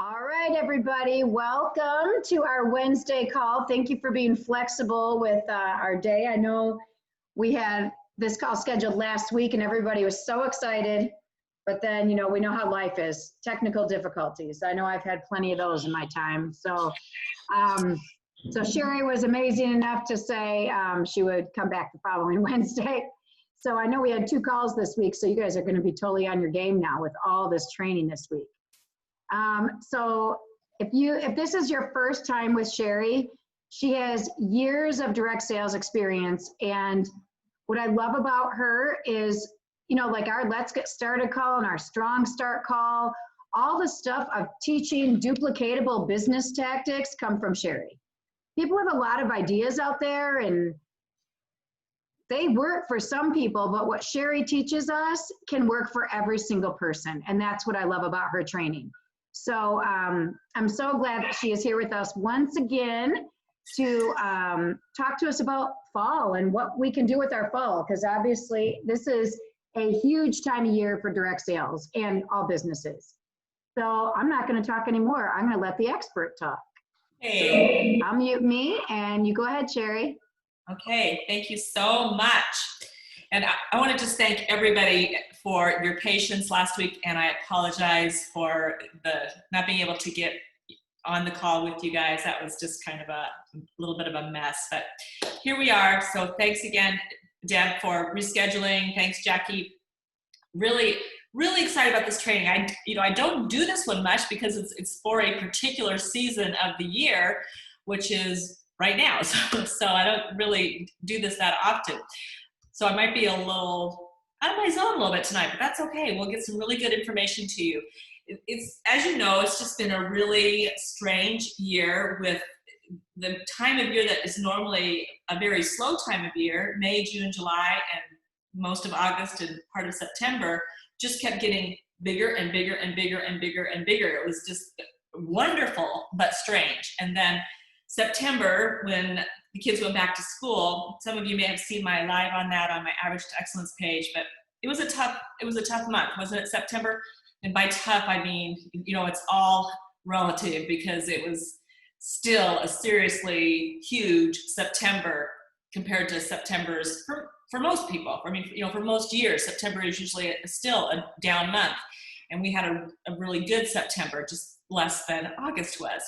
All right, everybody, welcome to our Wednesday call. Thank you for being flexible with our day. I know we had this call scheduled last week and everybody was so excited, but then, we know how life is, technical difficulties. I know I've had plenty of those in my time. So Shari was amazing enough to say she would come back the following Wednesday. So I know we had 2 calls this week, so you guys are going to be totally on your game now with all this training this week. So if this is your first time with Shari, she has years of direct sales experience. And what I love about her is, like our Let's Get Started call and our Strong Start call, all the stuff of teaching duplicatable business tactics come from Shari. People have a lot of ideas out there and they work for some people, but what Shari teaches us can work for every single person. And that's what I love about her training. So I'm so glad that she is here with us once again to talk to us about fall and what we can do with our fall, because obviously this is a huge time of year for direct sales and all businesses. So I'm not going to talk anymore. I'm going to let the expert talk. Hey. So I'll mute me and you go ahead, Shari. Okay, thank you so much. And I want to just thank everybody for your patience last week, and I apologize for not being able to get on the call with you guys. That was just kind of a little bit of a mess, but here we are. So thanks again, Deb, for rescheduling. Thanks, Jackie. Really, really excited about this training. I don't do this one much because it's for a particular season of the year, which is right now. So I don't really do this that often. So I might be a little out of my zone a little bit tonight, but that's okay. We'll get some really good information to you. It's, as you know, it's just been a really strange year with the time of year that is normally a very slow time of year. May, June, July, and most of August and part of September just kept getting bigger and bigger and bigger and bigger and bigger. It was just wonderful, but strange. And then September, when the kids went back to school, some of you may have seen my live on that on my Average to Excellence page, but it was a tough month, wasn't it, September? And by tough, I mean, it's all relative because it was still a seriously huge September compared to September's for most people. I mean, for most years, September is usually still a down month. And we had a really good September, just less than August was.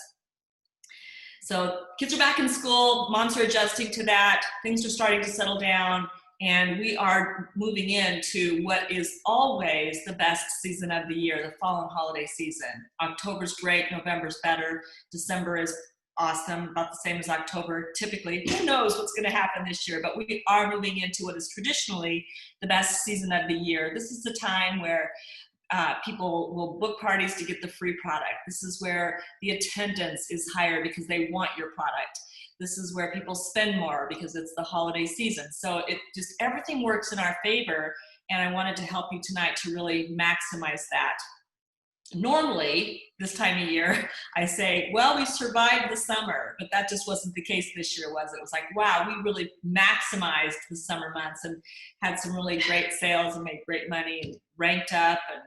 So kids are back in school, moms are adjusting to that, things are starting to settle down, and we are moving into what is always the best season of the year, the fall and holiday season. October's great, November's better, December is awesome, about the same as October typically. Who knows what's going to happen this year, but we are moving into what is traditionally the best season of the year. This is the time where people will book parties to get the free product. This is where the attendance is higher because they want your product. This is where people spend more because it's the holiday season. So everything works in our favor, and I wanted to help you tonight to really maximize that. Normally, this time of year, I say, well, we survived the summer, but that just wasn't the case this year, was it? It was like, wow, we really maximized the summer months and had some really great sales and made great money and ranked up and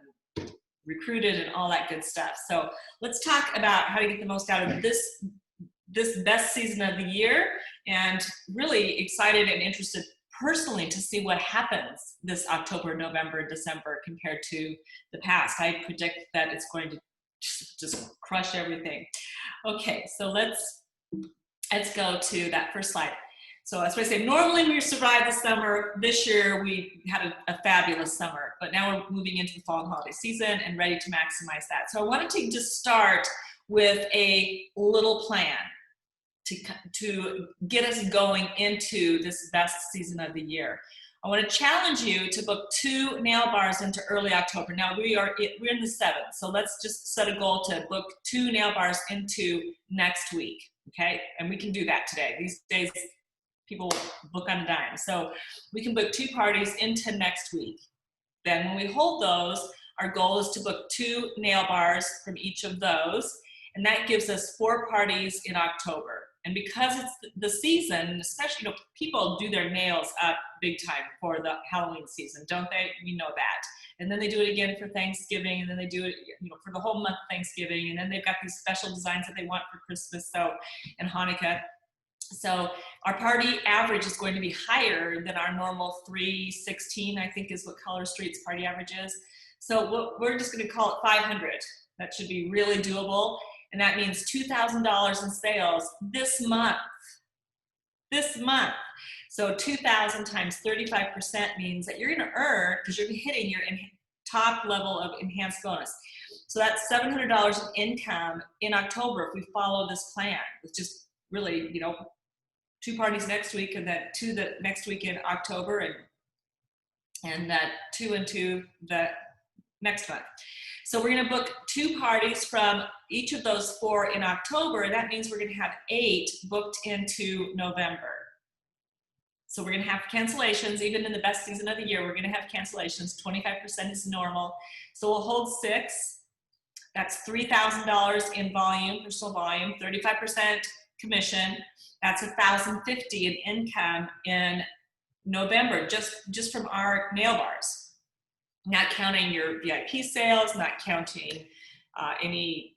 recruited and all that good stuff. So let's talk about how to get the most out of this best season of the year, and really excited and interested personally to see what happens this October, November, December compared to the past. I predict that it's going to just crush everything. Okay, so let's go to that first slide. So as I say, normally we survive the summer. This year we had a fabulous summer, but now we're moving into the fall and holiday season and ready to maximize that. So I wanted to just start with a little plan to get us going into this best season of the year. I want to challenge you to book 2 nail bars into early October. Now we're in the 7th, so let's just set a goal to book 2 nail bars into next week, okay? And we can do that today. These days, people book on a dime. So we can book 2 parties into next week. Then when we hold those, our goal is to book 2 nail bars from each of those, and that gives us 4 parties in October. And because it's the season, especially, people do their nails up big time for the Halloween season, don't they? We know that. and then they do it again for Thanksgiving, and then they do it, you know, for the whole month Thanksgiving, and then they've got these special designs that they want for Christmas, so, and Hanukkah. So our party average is going to be higher than our normal 316, I think is what Color Street's party average is. So we're just going to call it 500. That should be really doable. And that means $2,000 in sales this month. This month. So 2,000 times 35% means that you're going to earn, because you're hitting your top level of enhanced bonus. So that's $700 in income in October if we follow this plan. It's just really, you know, 2 parties next week, and then 2 the next week in October, and that 2 and 2 the next month. So we're going to book 2 parties from each of those 4 in October, and that means we're going to have 8 booked into November. So we're going to have cancellations. Even in the best season of the year, we're going to have cancellations. 25% is normal. So we'll hold 6. That's $3,000 in volume, personal volume, 35% commission. That's $1,050 in income in November, just from our nail bars. Not counting your VIP sales, not counting any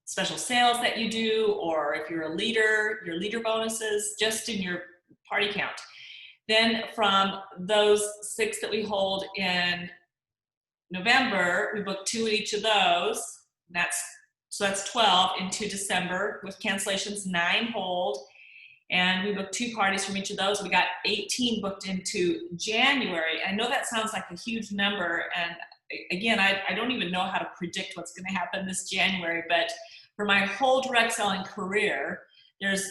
special sales that you do, or if you're a leader, your leader bonuses, just in your party count. Then from those 6 that we hold in November, we book 2 at each of those. So that's 12 into December with cancellations, 9 hold. And we booked 2 parties from each of those. We got 18 booked into January. I know that sounds like a huge number. And again, I don't even know how to predict what's going to happen this January. But for my whole direct selling career, there's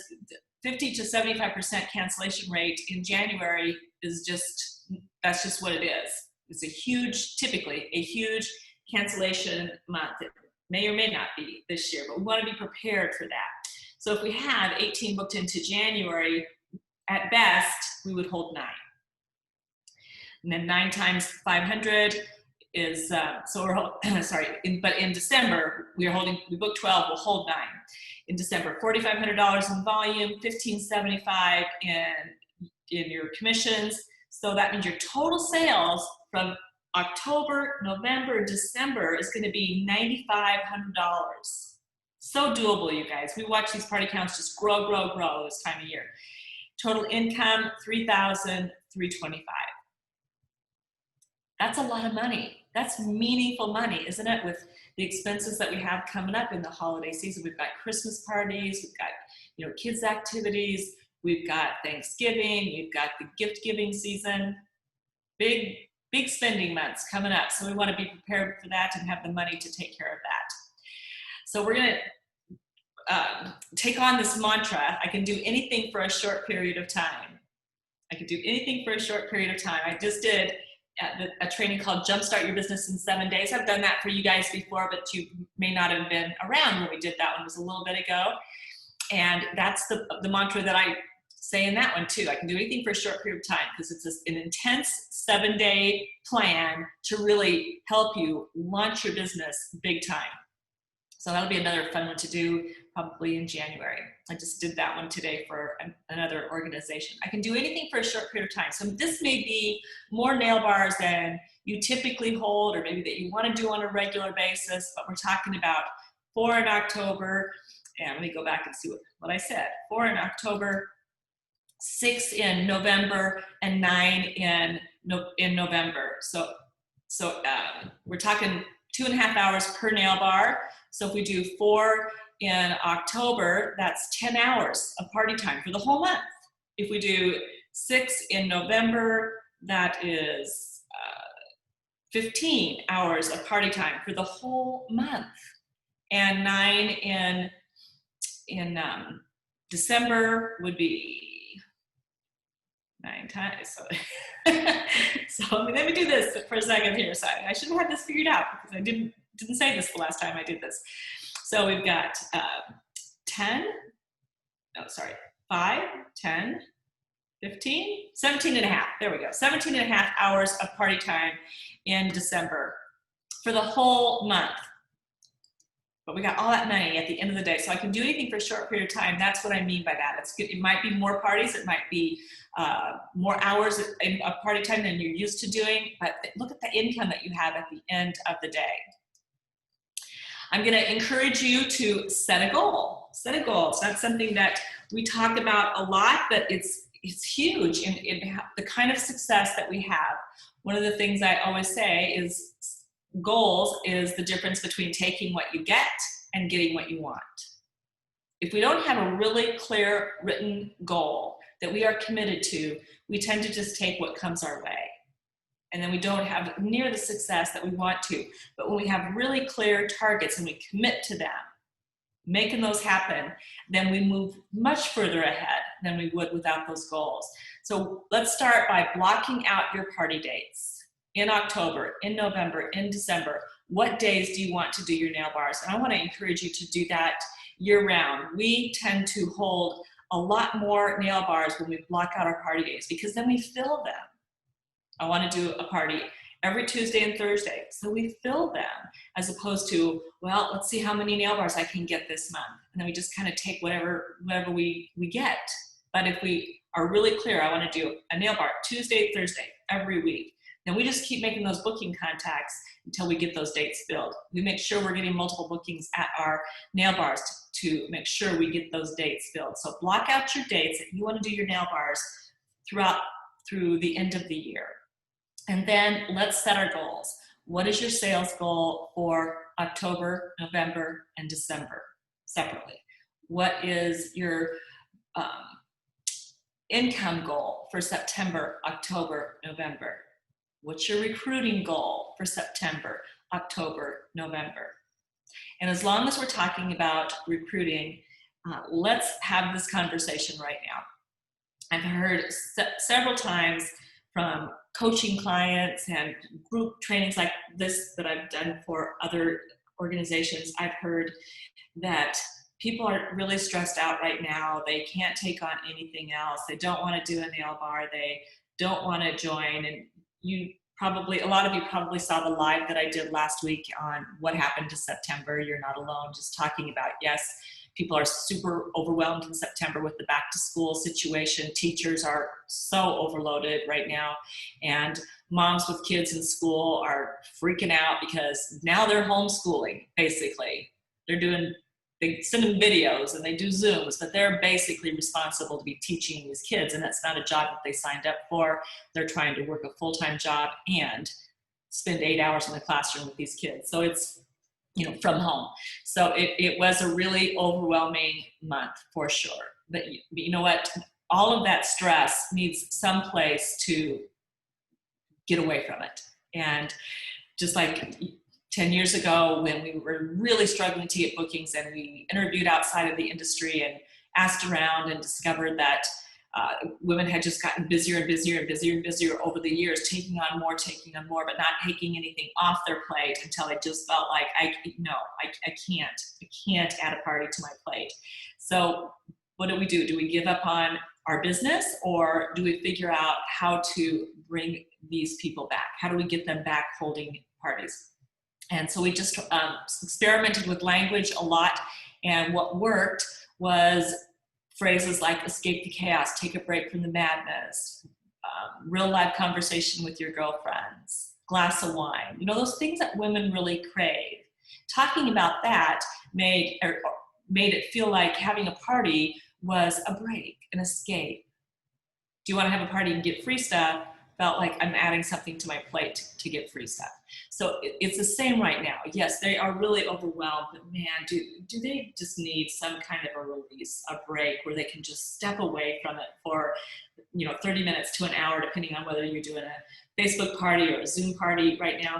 50 to 75% cancellation rate in January that's just what it is. It's a huge, typically a huge cancellation month. It may or may not be this year, but we want to be prepared for that. So if we have 18 booked into January, at best, we would hold 9. And then 9 times 500 is, so we're, sorry, but in December, we booked 12, we'll hold 9. In December, $4,500 in volume, $1,575 in your commissions. So that means your total sales from October, November, December is going to be $9,500. So doable, you guys. We watch these party counts just grow, grow, grow this time of year. Total income, $3,325. That's a lot of money. That's meaningful money, isn't it? With the expenses that we have coming up in the holiday season. We've got Christmas parties, we've got, you know, kids activities, we've got Thanksgiving, we've got the gift giving season. Big spending months coming up. So we want to be prepared for that and have the money to take care of that. So we're going to take on this mantra. I can do anything for a short period of time. I can do anything for a short period of time. I just did a training called Jumpstart Your Business in 7 Days. I've done that for you guys before, but you may not have been around when we did that one. It was a little bit ago. And that's the mantra that I say in that one too. I can do anything for a short period of time, because it's an intense 7-day plan to really help you launch your business big time. So that'll be another fun one to do probably in January. I just did that one today for another organization. I can do anything for a short period of time. So this may be more nail bars than you typically hold, or maybe that you want to do on a regular basis, but we're talking about 4 in October. And let me go back and see what I said. 4 in October, 6 in November, and 9 in November. So we're talking 2.5 hours per nail bar. So if we do 4 in October, that's 10 hours of party time for the whole month. If we do 6 in November, that is 15 hours of party time for the whole month. And 9 in December would be 9 times. So let me do this for a second here. So I should have had this figured out, because I didn't say this the last time I did this. So we've got 5, 10, 15, 17 and a half. There we go. 17 and a half hours of party time in December for the whole month. but we got all that money at the end of the day. So I can do anything for a short period of time. That's what I mean by that. It's good. It might be more parties. It might be more hours of party time than you're used to doing. But look at the income that you have at the end of the day. I'm going to encourage you to set a goal. Set a goal. It's not something that we talk about a lot, but it's huge in the kind of success that we have. One of the things I always say is goals is the difference between taking what you get and getting what you want. If we don't have a really clear written goal that we are committed to, we tend to just take what comes our way. And then we don't have near the success that we want to. But when we have really clear targets and we commit to them, making those happen, then we move much further ahead than we would without those goals. So let's start by blocking out your party dates. In October, in November, in December, what days do you want to do your nail bars? And I want to encourage you to do that year round. We tend to hold a lot more nail bars when we block out our party days because then we fill them. I want to do a party every Tuesday and Thursday. So we fill them as opposed to, well, let's see how many nail bars I can get this month. And then we just kind of take whatever we get. But if we are really clear, I want to do a nail bar Tuesday, Thursday, every week. Then we just keep making those booking contacts until we get those dates filled. We make sure we're getting multiple bookings at our nail bars to make sure we get those dates filled. So block out your dates that you want to do your nail bars through the end of the year. And then let's set our goals. What is your sales goal for October, November, and December separately? What is your income goal for September, October, November? What's your recruiting goal for September, October, November? And as long as we're talking about recruiting, let's have this conversation right now. I've heard several times from coaching clients and group trainings like this that I've done for other organizations. I've heard that people are really stressed out right now. They can't take on anything else. They don't want to do a nail bar. They don't want to join. And a lot of you probably saw the live that I did last week on what happened to September. You're not alone, just talking about, yes, people are super overwhelmed in September with the back to school situation. Teachers are so overloaded right now. And moms with kids in school are freaking out because now they're homeschooling, basically. They send them videos and they do Zooms, but they're basically responsible to be teaching these kids, and that's not a job that they signed up for. They're trying to work a full-time job and spend 8 hours in the classroom with these kids. So it's, from home. So it was a really overwhelming month for sure. But you know what? All of that stress needs some place to get away from it. And just like 10 years ago when we were really struggling to get bookings and we interviewed outside of the industry and asked around and discovered that women had just gotten busier and busier and busier and busier over the years, taking on more, but not taking anything off their plate until they just felt like, I can't add a party to my plate. So what do? Do we give up on our business, or do we figure out how to bring these people back? How do we get them back holding parties? And so we just experimented with language a lot, and what worked was phrases like escape the chaos, take a break from the madness, real life conversation with your girlfriends, glass of wine, those things that women really crave. Talking about that made it feel like having a party was a break, an escape. Do you want to have a party and get free stuff? Felt like I'm adding something to my plate to get free stuff. So it's the same right now. Yes, they are really overwhelmed, but man, do they just need some kind of a release, a break where they can just step away from it for 30 minutes to an hour, depending on whether you're doing a Facebook party or a Zoom party right now,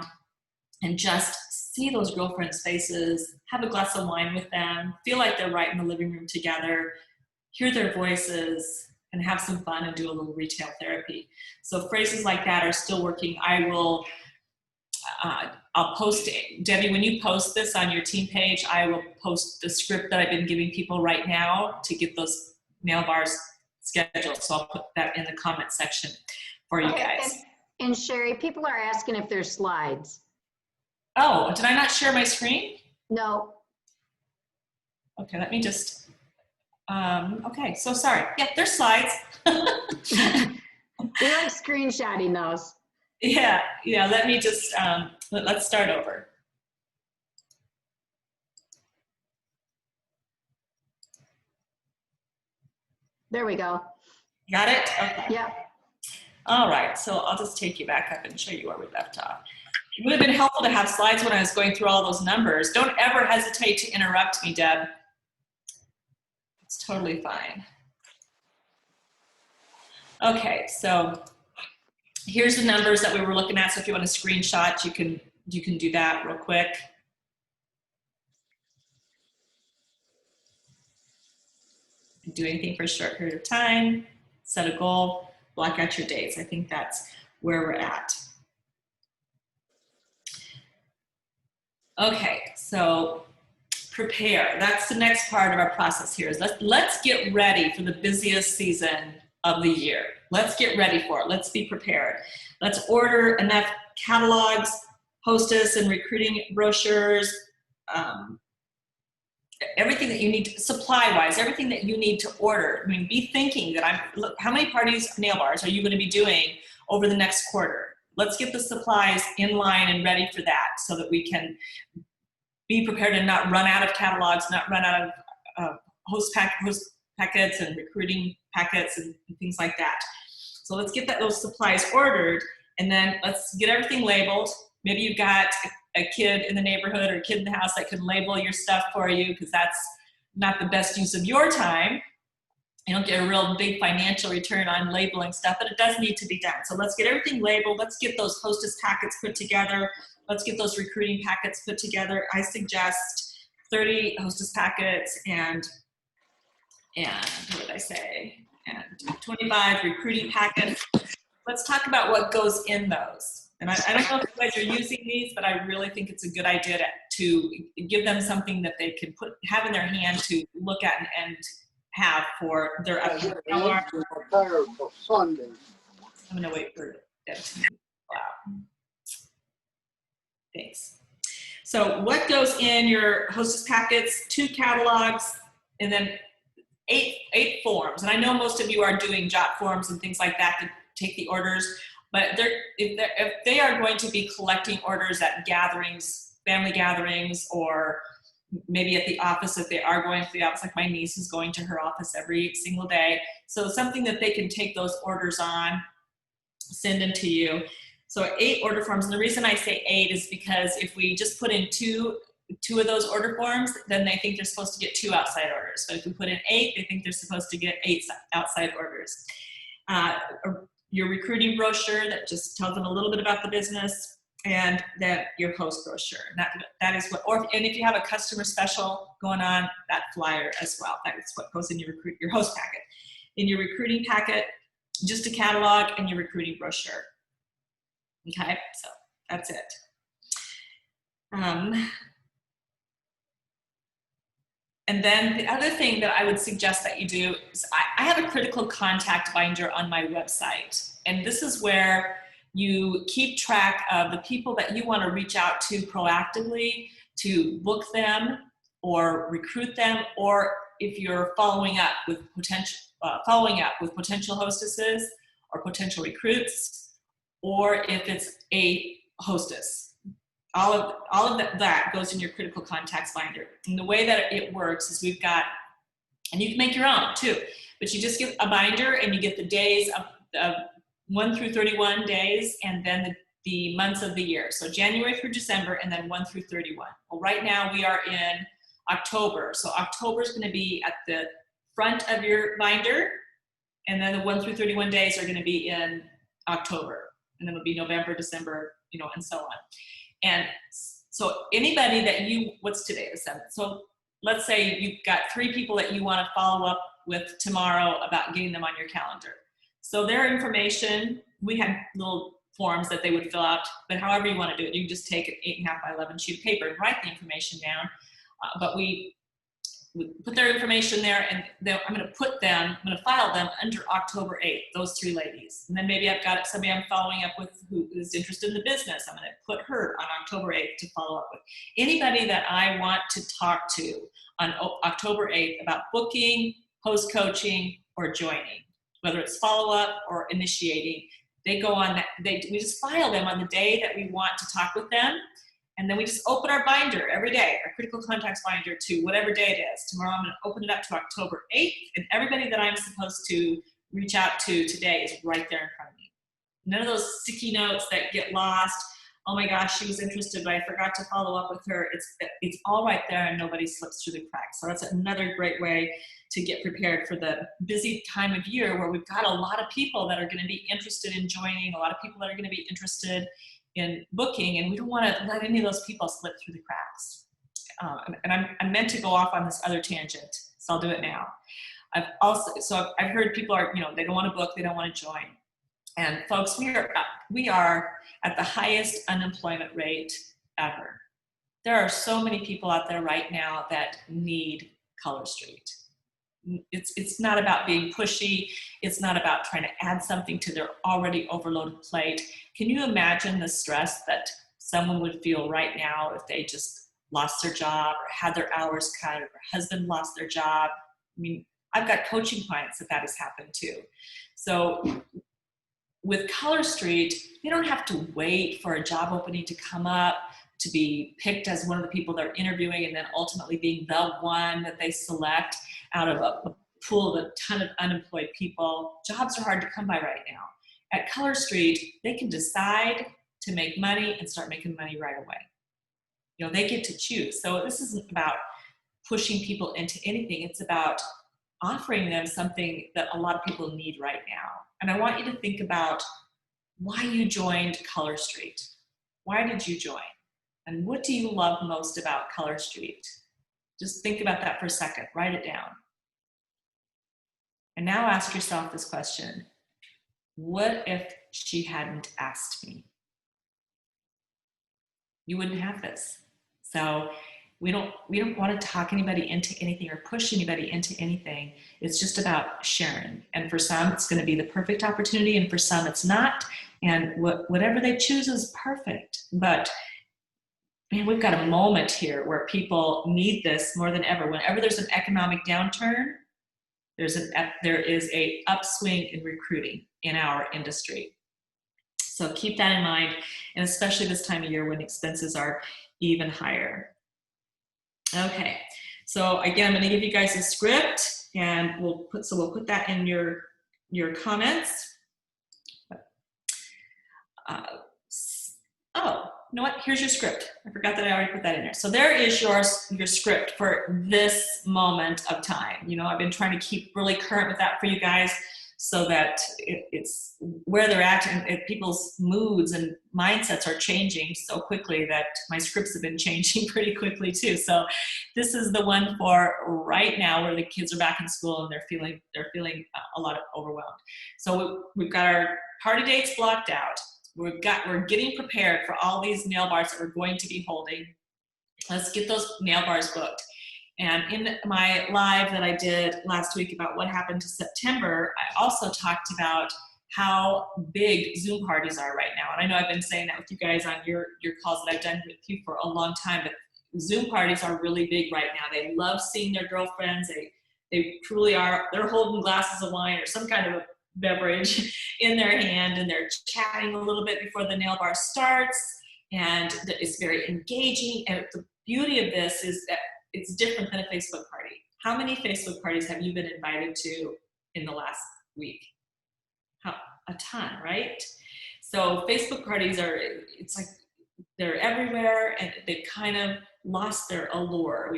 and just see those girlfriends' faces, have a glass of wine with them, feel like they're right in the living room together, hear their voices, and have some fun and do a little retail therapy. So phrases like that are still working. I'll post, Debbie, when you post this on your team page, I will post the script that I've been giving people right now to get those nail bars scheduled. So I'll put that in the comment section for you guys. And Shari, people are asking if there's slides. Oh, did I not share my screen? No. Okay, let me just, okay, so sorry. Yeah, there's slides. We like screenshotting those. Yeah, let me just, let's start over. There we go. Got it? Okay. Yeah. All right, so I'll just take you back up and show you where we left off. It would have been helpful to have slides when I was going through all those numbers. Don't ever hesitate to interrupt me, Deb. It's totally fine. Okay, so here's the numbers that we were looking at. So if you want to screenshot, you can do that real quick. Do anything for a short period of time, set a goal, block out your dates. I think that's where we're at. Okay, so prepare. That's the next part of our process here. Is let's get ready for the busiest season of the year. Let's get ready for it. Let's be prepared. Let's order enough catalogs, hostess and recruiting brochures, everything that you need, supply-wise, everything that you need to order. I mean, be thinking that look, how many parties, nail bars, are you going to be doing over the next quarter? Let's get the supplies in line and ready for that so that we can be prepared and not run out of catalogs, not run out of host packets and recruiting packets and things like that. So let's get those supplies ordered, and then let's get everything labeled. Maybe you've got a kid in the neighborhood or a kid in the house that can label your stuff for you, because that's not the best use of your time. You don't get a real big financial return on labeling stuff, but it does need to be done. So let's get everything labeled. Let's get those hostess packets put together. Let's get those recruiting packets put together. I suggest 30 hostess packets and what did I say? And 25 recruiting packets. Let's talk about what goes in those. And I don't know if you guys are using these, but I really think it's a good idea to give them something that they can have in their hand to look at and have for their upcoming calendar. I'm going to wait for Deb to move. Wow. Thanks. So what goes in your hostess packets? 2 catalogs, and then eight forms. And I know most of you are doing jot forms and things like that to take the orders, but if they are going to be collecting orders at gatherings, family gatherings, or maybe at the office, if they are going to the office, like my niece is going to her office every single day. So something that they can take those orders on, send them to you. So 8 order forms. And the reason I say 8 is because if we just put in two of those order forms, then they think they're supposed to get 2 outside orders. But if we put in 8, they think they're supposed to get 8 outside orders. Your recruiting brochure that just tells them a little bit about the business, and then your host brochure. That is what, and if you have a customer special going on, that flyer as well. That is what goes in your host packet. In your recruiting packet, just a catalog and your recruiting brochure. Okay, so that's it. And then the other thing that I would suggest that you do is I have a critical contact binder on my website. And this is where you keep track of the people that you want to reach out to proactively to book them or recruit them, or if you're following up with potential hostesses or potential recruits, or if it's a hostess. All of that goes in your critical contacts binder. And the way that it works is we've got, and you can make your own too, but you just get a binder and you get the days of 1 through 31 days, and then the months of the year. So January through December, and then 1 through 31. Well, right now we are in October. So October is going to be at the front of your binder, and then the 1 through 31 days are going to be in October. And then it'll be November, December, and so on. And so anybody that what's today, the 7th? So let's say you've got 3 people that you want to follow up with tomorrow about getting them on your calendar. So their information, we had little forms that they would fill out, but however you want to do it, you can just take an 8.5 by 11 sheet of paper and write the information down. But we put their information there, and I'm going to file them under October 8th, those 3 ladies. And then maybe I've got somebody I'm following up with who is interested in the business. I'm going to put her on October 8th to follow up with. Anybody that I want to talk to on October 8th about booking, host coaching, or joining, whether it's follow-up or initiating, they go on that, we just file them on the day that we want to talk with them. And then we just open our binder every day, our critical contacts binder, to whatever day it is. Tomorrow I'm going to open it up to October 8th, and everybody that I'm supposed to reach out to today is right there in front of me. None of those sticky notes that get lost. Oh my gosh, she was interested, but I forgot to follow up with her. It's all right there, and nobody slips through the cracks. So that's another great way to get prepared for the busy time of year where we've got a lot of people that are going to be interested in joining, a lot of people that are going to be interested in booking, and we don't want to let any of those people slip through the cracks. And I meant to go off on this other tangent, so I'll do it now. I've heard people are, they don't want to book, they don't want to join. And folks, we are at the highest unemployment rate ever. There are so many people out there right now that need Color Street. It's not about being pushy. It's not about trying to add something to their already overloaded plate. Can you imagine the stress that someone would feel right now if they just lost their job or had their hours cut, or their husband lost their job? I mean, I've got coaching clients that has happened too. So with Color Street, you don't have to wait for a job opening to come up to be picked as one of the people they're interviewing and then ultimately being the one that they select out of a pool of a ton of unemployed people. Jobs are hard to come by right now. At Color Street, they can decide to make money and start making money right away. They get to choose. So this isn't about pushing people into anything. It's about offering them something that a lot of people need right now. And I want you to think about why you joined Color Street. Why did you join? And what do you love most about Color Street? Just think about that for a second. Write it down. And now ask yourself this question. What if she hadn't asked me? You wouldn't have this. So we don't want to talk anybody into anything or push anybody into anything. It's just about sharing. And for some, it's going to be the perfect opportunity, and for some, it's not. And whatever they choose is perfect. But man, we've got a moment here where people need this more than ever. Whenever there's an economic downturn, there is a upswing in recruiting in our industry. So keep that in mind, and especially this time of year when expenses are even higher. Okay, so again, I'm going to give you guys a script, and we'll put that in your comments. You know what? Here's your script. I forgot that I already put that in there. So there is your script for this moment of time. I've been trying to keep really current with that for you guys so that it's where they're at, and people's moods and mindsets are changing so quickly that my scripts have been changing pretty quickly too. So this is the one for right now where the kids are back in school and they're feeling a lot overwhelmed. So we've got our party dates blocked out. We're getting prepared for all these nail bars that we're going to be holding. Let's get those nail bars booked. And in my live that I did last week about what happened to September, I also talked about how big Zoom parties are right now. And I know I've been saying that with you guys on your calls that I've done with you for a long time, but Zoom parties are really big right now. They love seeing their girlfriends. They truly are. They're holding glasses of wine or some kind of a beverage in their hand, and they're chatting a little bit before the nail bar starts, and it's very engaging. And the beauty of this is that it's different than a Facebook party. How many Facebook parties have you been invited to in the last week? A ton, right? So Facebook parties it's like they're everywhere, and they've kind of lost their allure.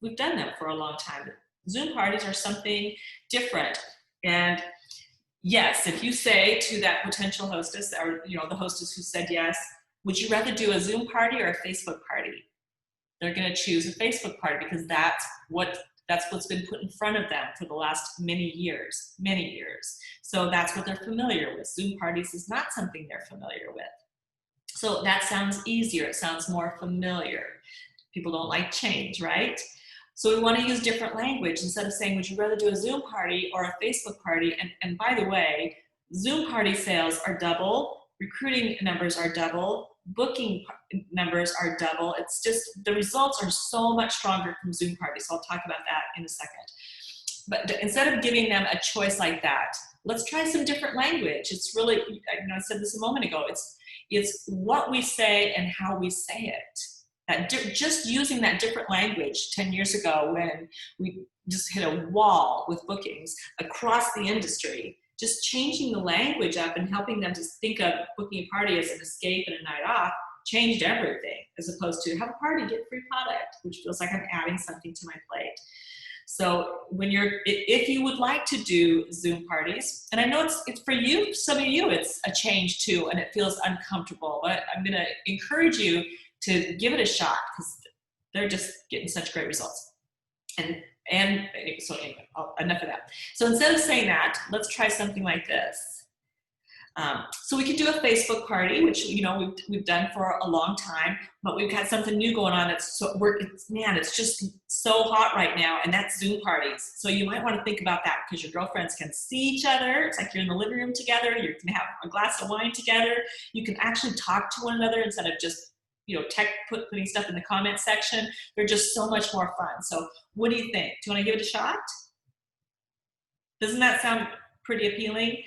We've done them for a long time. Zoom parties are something different. And yes, if you say to that potential hostess, or the hostess who said yes, would you rather do a Zoom party or a Facebook party? They're going to choose a Facebook party because that's what's been put in front of them for the last many years. So that's what they're familiar with. Zoom parties is not something they're familiar with. So that sounds easier. It sounds more familiar. People don't like change, right? So we want to use different language instead of saying, would you rather do a Zoom party or a Facebook party? And by the way, Zoom party sales are double, recruiting numbers are double, booking numbers are double. It's just, the results are so much stronger from Zoom parties. So I'll talk about that in a second. But instead of giving them a choice like that, let's try some different language. It's really, I said this a moment ago, it's what we say and how we say it. Just using that different language 10 years ago when we just hit a wall with bookings across the industry, just changing the language up and helping them to think of booking a party as an escape and a night off changed everything, as opposed to have a party, get free product, which feels like I'm adding something to my plate. So if you would like to do Zoom parties, and I know it's for you, some of you, it's a change too, and it feels uncomfortable, but I'm gonna encourage you to give it a shot because they're just getting such great results. And so anyway, enough of that. So instead of saying that, let's try something like this. So we could do a Facebook party, which we've done for a long time, but we've got something new going on. It's just so hot right now, and that's Zoom parties. So you might want to think about that because your girlfriends can see each other. It's like you're in the living room together. You can have a glass of wine together. You can actually talk to one another instead of just putting stuff in the comment section. They're just so much more fun. So what do you think? Do you want to give it a shot? Doesn't that sound pretty appealing?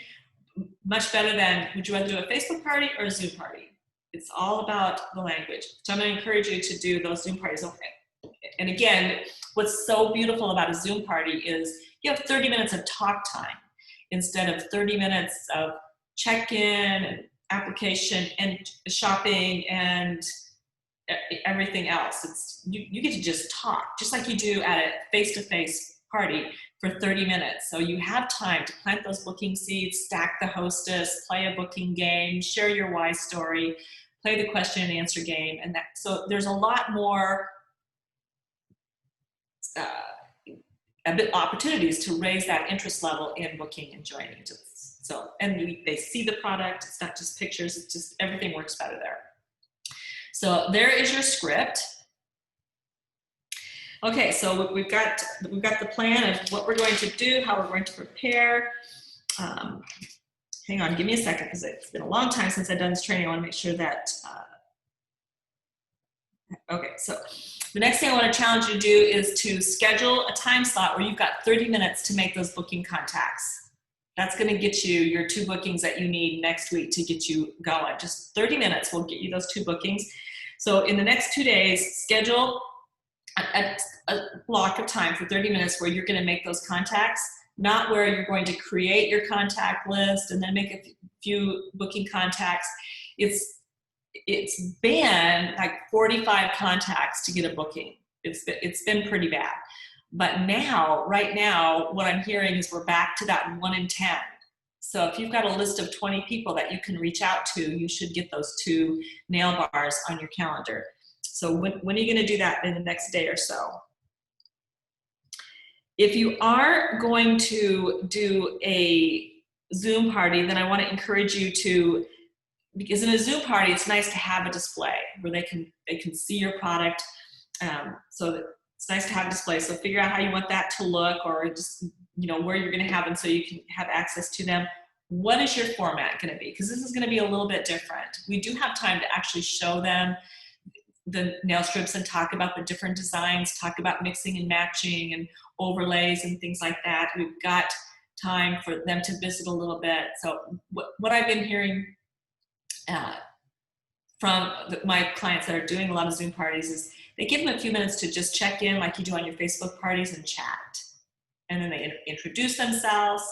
Much better than, would you rather do a Facebook party or a Zoom party? It's all about the language. So I'm going to encourage you to do those Zoom parties. Okay. And again, what's so beautiful about a Zoom party is you have 30 minutes of talk time instead of 30 minutes of check-in and application and shopping and everything else. You get to just talk, just like you do at a face-to-face party for 30 minutes. So you have time to plant those booking seeds, stack the hostess, play a booking game, share your why story, play the question and answer game. And so there's a lot more opportunities to raise that interest level in booking and joining. So, and they see the product. It's not just pictures. It's just everything works better there. So there is your script. Okay, so we've got the plan of what we're going to do, how we're going to prepare. Hang on, give me a second because it's been a long time since I've done this training. I want to make sure that. Okay, so the next thing I want to challenge you to do is to schedule a time slot where you've got 30 minutes to make those booking contacts. That's going to get you your 2 bookings that you need next week to get you going. Just 30 minutes will get you those 2 bookings. So in the next 2 days, schedule a block of time for 30 minutes where you're going to make those contacts, not where you're going to create your contact list and then make a few booking contacts. It's been like 45 contacts to get a booking. It's been pretty bad. But right now, what I'm hearing is we're back to that 1 in 10. So if you've got a list of 20 people that you can reach out to, you should get those 2 nail bars on your calendar. So when are you going to do that? In the next day or so? If you are going to do a Zoom party, then I want to encourage you to, because in a Zoom party, it's nice to have a display where they can see your product. So it's nice to have a display. So figure out how you want that to look, or just where you're going to have them so you can have access to them. What is your format going to be? Because this is going to be a little bit different. We do have time to actually show them the nail strips and talk about the different designs, talk about mixing and matching and overlays and things like that. We've got time for them to visit a little bit. So what I've been hearing from my clients that are doing a lot of Zoom parties is they give them a few minutes to just check in like you do on your Facebook parties and chat. And then they introduce themselves.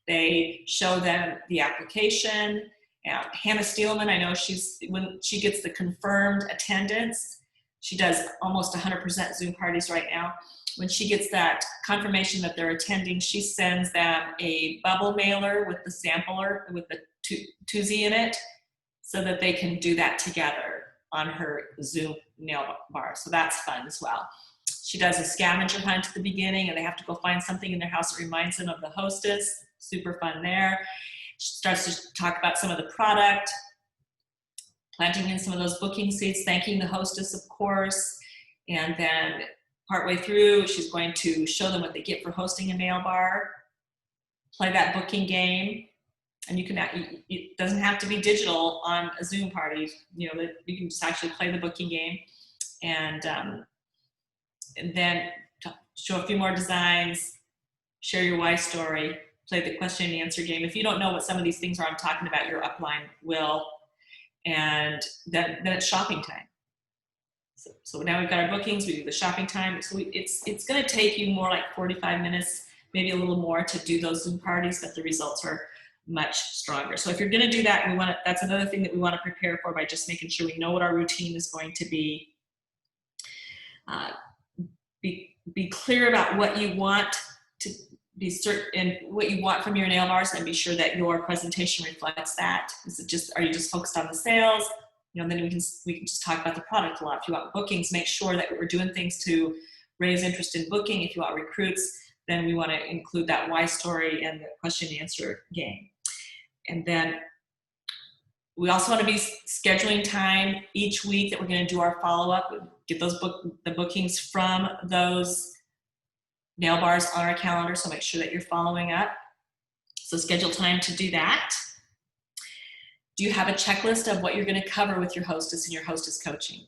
They show them the application. Hannah Steelman, I know when she gets the confirmed attendance, she does almost 100% Zoom parties right now. When she gets that confirmation that they're attending, she sends them a bubble mailer with the sampler, with the toozy in it, so that they can do that together on her Zoom nail bar. So that's fun as well. She does a scavenger hunt at the beginning, and they have to go find something in their house that reminds them of the hostess. Super fun there. She starts to talk about some of the product, planting in some of those booking seeds, thanking the hostess, of course, and then partway through, she's going to show them what they get for hosting a nail bar, play that booking game. And you can, it doesn't have to be digital on a Zoom party. You know, you can just actually play the booking game, and then show a few more designs, share your why story, play the question and answer game. If you don't know what some of these things are I'm talking about, your upline will. And then it's shopping time. So now we've got our bookings, we do the shopping time. So it's going to take you more like 45 minutes, maybe a little more, to do those Zoom parties, but the results are much stronger. So if you're going to do that, that's another thing that we want to prepare for, by just making sure we know what our routine is going to be. Be clear about what you want to be certain, what you want from your nail bars, and be sure that your presentation reflects that. Are you just focused on the sales? You know, then we can just talk about the product a lot. If you want bookings, make sure that we're doing things to raise interest in booking. If you want recruits, then we want to include that why story and the question and answer game. And then we also want to be scheduling time each week that we're going to do our follow-up, get the bookings from those nail bars on our calendar, so make sure that you're following up. So schedule time to do that. Do you have a checklist of what you're going to cover with your hostess and your hostess coaching?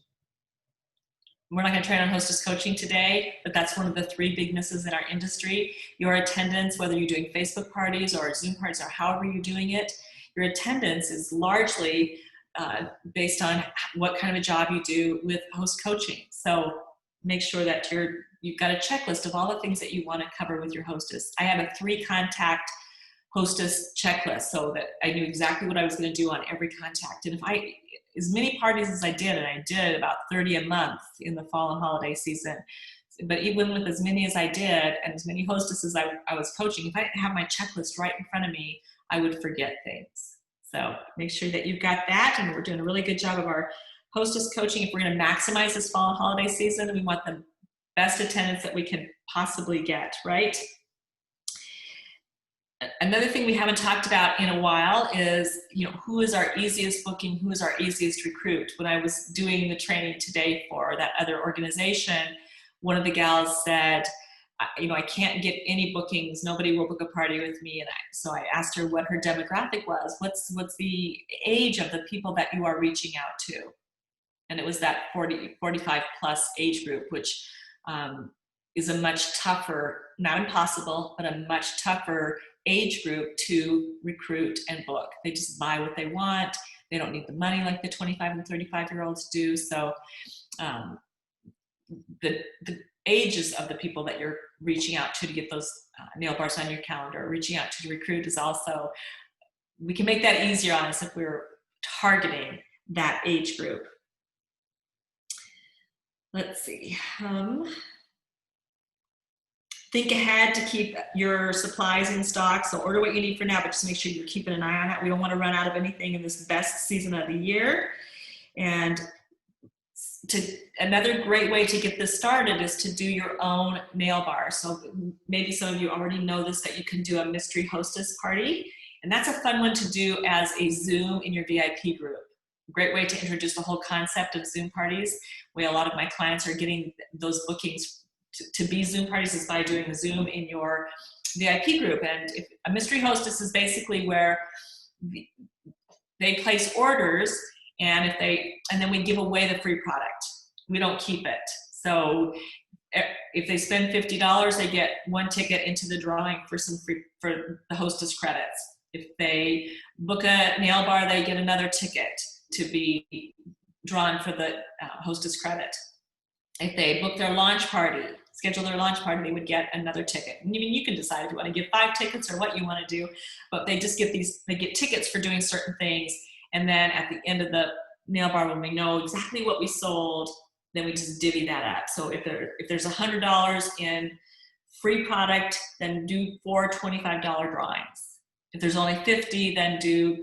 We're not going to train on hostess coaching today, but that's one of the 3 big misses in our industry. Your attendance, whether you're doing Facebook parties or Zoom parties or however you're doing it, your attendance is largely based on what kind of a job you do with host coaching. So make sure that you've got a checklist of all the things that you want to cover with your hostess. I have a 3-contact hostess checklist, so that I knew exactly what I was going to do on every contact. And as many parties as I did, and I did about 30 a month in the fall and holiday season, but even with as many as I did and as many hostesses I was coaching, if I didn't have my checklist right in front of me, I would forget things. So make sure that you've got that, and we're doing a really good job of our hostess coaching. If we're going to maximize this fall and holiday season, we want the best attendance that we can possibly get, right? Another thing we haven't talked about in a while is, you know, who is our easiest booking, who is our easiest recruit? When I was doing the training today for that other organization, one of the gals said, you know, I can't get any bookings. Nobody will book a party with me. And so I asked her what her demographic was. What's the age of the people that you are reaching out to? And it was that 45 plus age group, which is a much tougher, not impossible, but a much tougher age group to recruit and book. They just buy what they want. They don't need the money like the 25 and 35-year-olds do. So the ages of the people that you're reaching out to get those nail bars on your calendar, reaching out to recruit, is also, we can make that easier on us if we're targeting that age group. Let's see. Think ahead to keep your supplies in stock. So order what you need for now, but just make sure you're keeping an eye on it. We don't want to run out of anything in this best season of the year. And another great way to get this started is to do your own nail bar. So maybe some of you already know this, that you can do a mystery hostess party. And that's a fun one to do as a Zoom in your VIP group. Great way to introduce the whole concept of Zoom parties. Where a lot of my clients are getting those bookings to be Zoom parties is by doing a Zoom in your VIP group. And if a mystery hostess is basically where they place orders, and then we give away the free product. We don't keep it. So if they spend $50, they get 1 ticket into the drawing for the hostess credits. If they book a nail bar, they get another ticket to be drawn for the hostess credit. If they book their launch party, schedule their launch party, they would get another ticket. I mean, you can decide if you want to give 5 tickets or what you want to do, but they just get they get tickets for doing certain things. And then at the end of the nail bar, when we know exactly what we sold, then we just divvy that up. So if there's $100 in free product, then do 4 $25 drawings. If there's only 50, then do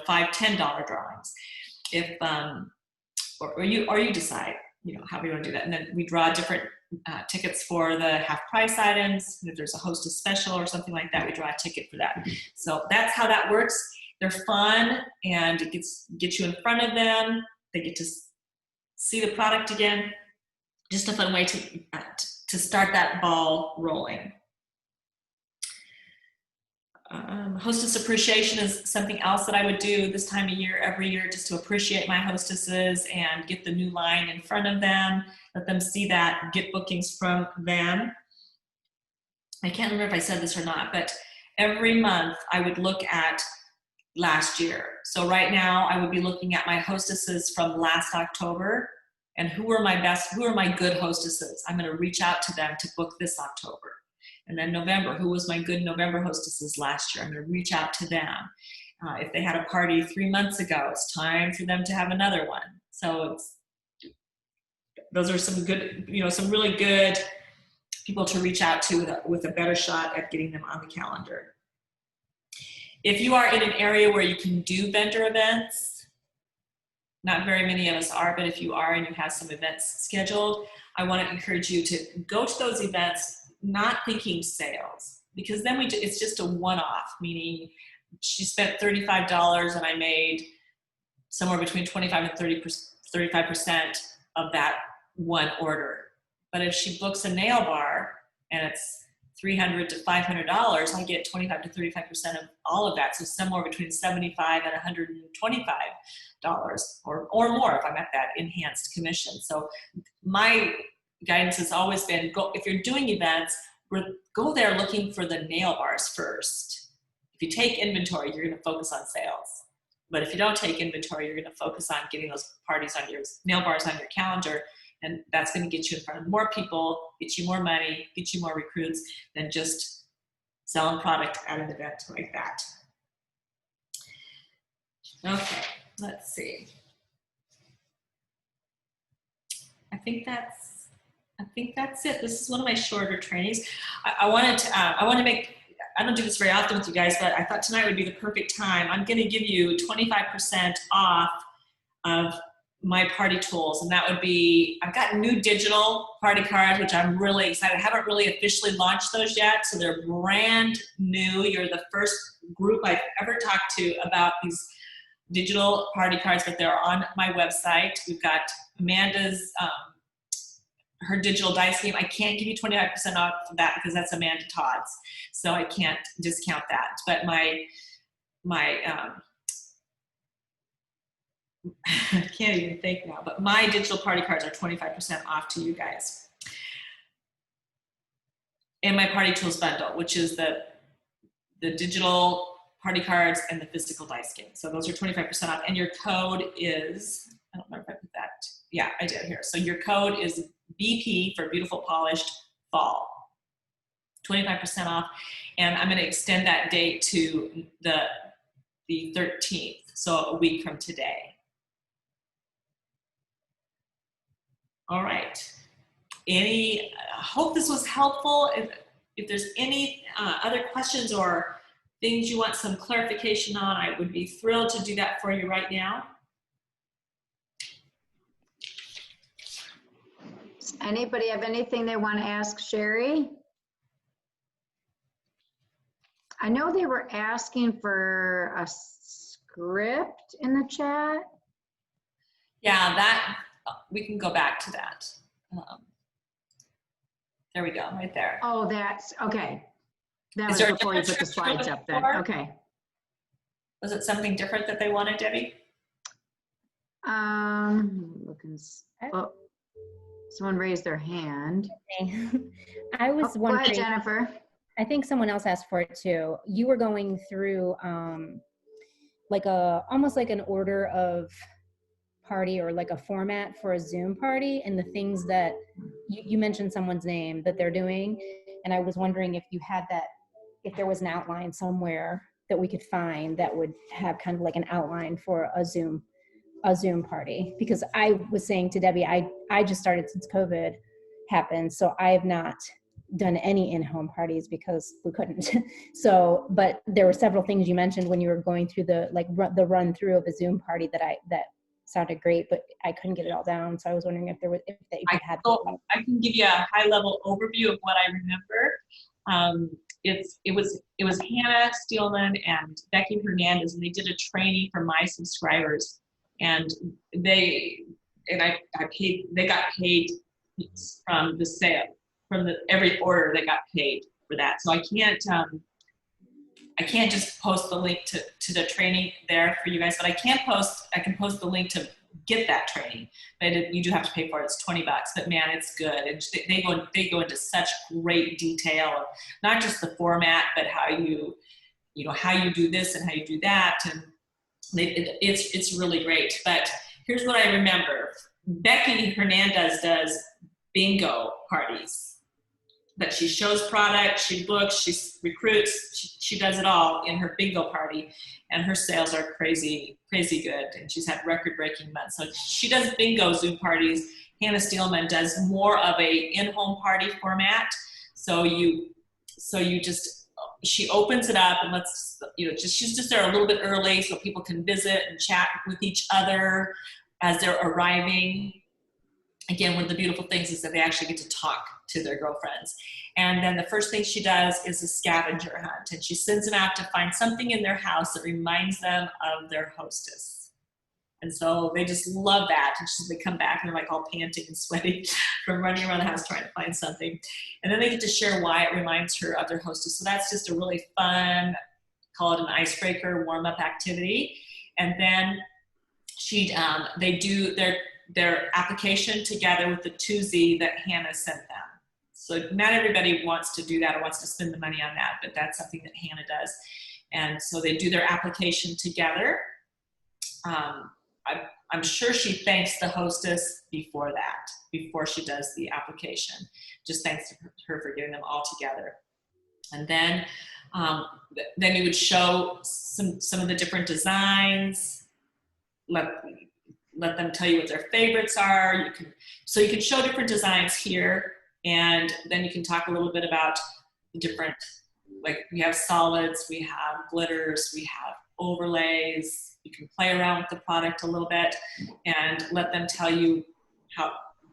5 $10 drawings. If or you decide how we want to do that, and then we draw different tickets for the half price items. And if there's a hostess special or something like that, we draw a ticket for that. So that's how that works. They're fun, and it gets you in front of them. They get to see the product again. Just a fun way to start that ball rolling. Hostess appreciation is something else that I would do this time of year, every year, just to appreciate my hostesses and get the new line in front of them, let them see that, get bookings from them. I can't remember if I said this or not, but every month I would look at last year. So right now I would be looking at my hostesses from last October and who are my good hostesses. I'm going to reach out to them to book this October. And then November, who was my good November hostesses last year? I'm going to reach out to them. If they had a party 3 months ago, it's time for them to have another one. So those are some good, some really good people to reach out to with a better shot at getting them on the calendar. If you are in an area where you can do vendor events, not very many of us are, but if you are and you have some events scheduled, I want to encourage you to go to those events not thinking sales, because then it's just a one-off, meaning she spent $35 and I made somewhere between 25 and 35% of that one order. But if she books a nail bar and it's $300 to $500, I get 25 to 35% of all of that. So somewhere between $75 and $125 or more if I'm at that enhanced commission. So my guidance has always been, if you're doing events, go there looking for the nail bars first. If you take inventory, you're going to focus on sales. But if you don't take inventory, you're going to focus on getting those parties on your nail bars on your calendar. And that's going to get you in front of more people, get you more money, get you more recruits than just selling product at an event like that. Okay, let's see. I think that's it. This is one of my shorter trainings. I want to make, I don't do this very often with you guys, but I thought tonight would be the perfect time. I'm going to give you 25% off of my party tools, and that would be, I've got new digital party cards, which I'm really excited. I haven't really officially launched those yet, so they're brand new. You're the first group I've ever talked to about these digital party cards, but they're on my website. We've got Amanda's, her digital dice game. I can't give you 25% off of that because that's Amanda Todd's, so I can't discount that. But my I can't even think now, but my digital party cards are 25% off to you guys. And my party tools bundle, which is the digital party cards and the physical dice game. So those are 25% off. And your code is, I don't remember if I put that. Yeah, I did here. So your code is BP for Beautiful Polished Fall. 25% off. And I'm going to extend that date to the 13th. So a week from today. All right. I hope this was helpful. If there's any other questions or things you want some clarification on, I would be thrilled to do that for you right now. Does anybody have anything they want to ask Shari? I know they were asking for a script in the chat. Yeah, that we can go back to that. There we go, right there. Oh, that's okay. That was before you put the slides up then. Okay. Was it something different that they wanted, Debbie? Looking. Oh, someone raised their hand. I was wondering. Go ahead, Jennifer. I think someone else asked for it too. You were going through almost like an order of party or like a format for a Zoom party, and the things that you mentioned someone's name that they're doing, and I was wondering if you had that, if there was an outline somewhere that we could find that would have kind of like an outline for a Zoom party. Because I was saying to Debbie, I just started since COVID happened, so I have not done any in-home parties because we couldn't. So, but there were several things you mentioned when you were going through the run through of a Zoom party that sounded great, but I couldn't get it all down. So I was wondering if you had. I can give you a high-level overview of what I remember. It was Hannah Steelman and Becky Hernandez, and they did a training for my subscribers, and they got paid from the sale. every order that got paid for that. So I can't just post the link to the training there for you guys, but I can post the link to get that training. But you do have to pay for it. It's $20, but man, it's good. And they go into such great detail of not just the format, but how you do this and how you do that. And it's really great. But here's what I remember. Becky Hernandez does bingo parties. But she shows product, she books, she recruits, she does it all in her bingo party, and her sales are crazy good, and she's had record-breaking months. So she does bingo Zoom parties. Hannah Steelman does more of a in-home party format. So she opens it up and she's just there a little bit early so people can visit and chat with each other as they're arriving. Again, one of the beautiful things is that they actually get to talk to their girlfriends. And then the first thing she does is a scavenger hunt. And she sends them out to find something in their house that reminds them of their hostess. And so they just love that. And they come back and they're like all panting and sweaty from running around the house trying to find something. And then they get to share why it reminds her of their hostess. So that's just a really fun, call it an icebreaker, warm-up activity. And then they do their application together with the 2Z that Hannah sent them. So not everybody wants to do that or wants to spend the money on that, but that's something that Hannah does. And so they do their application together. I'm sure she thanks the hostess before she does the application. Just thanks her for getting them all together. And then you would show some of the different designs, let them tell you what their favorites are. You can show different designs here, and then you can talk a little bit about the different, like we have solids, we have glitters, we have overlays. You can play around with the product a little bit and let them tell you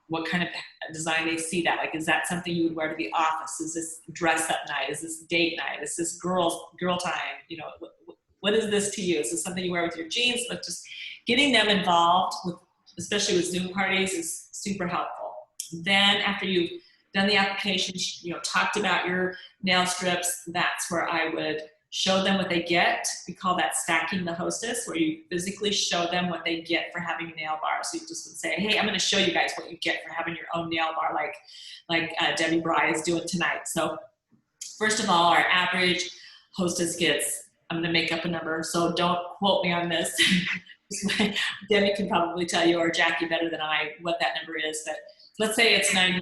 what kind of design they see that. Like, is that something you would wear to the office? Is this dress up night? Is this date night? Is this girl time? What is this to you? Is this something you wear with your jeans? But just getting them involved especially with Zoom parties, is super helpful. Then after you've done the application, talked about your nail strips, that's where I would show them what they get. We call that stacking the hostess, where you physically show them what they get for having a nail bar. So you just would say, hey, I'm going to show you guys what you get for having your own nail bar, like Debbie Bry is doing tonight. So first of all, our average hostess gets, I'm going to make up a number, so don't quote me on this. Debbie can probably tell you, or Jackie better than I, what that number is, but let's say it's $90.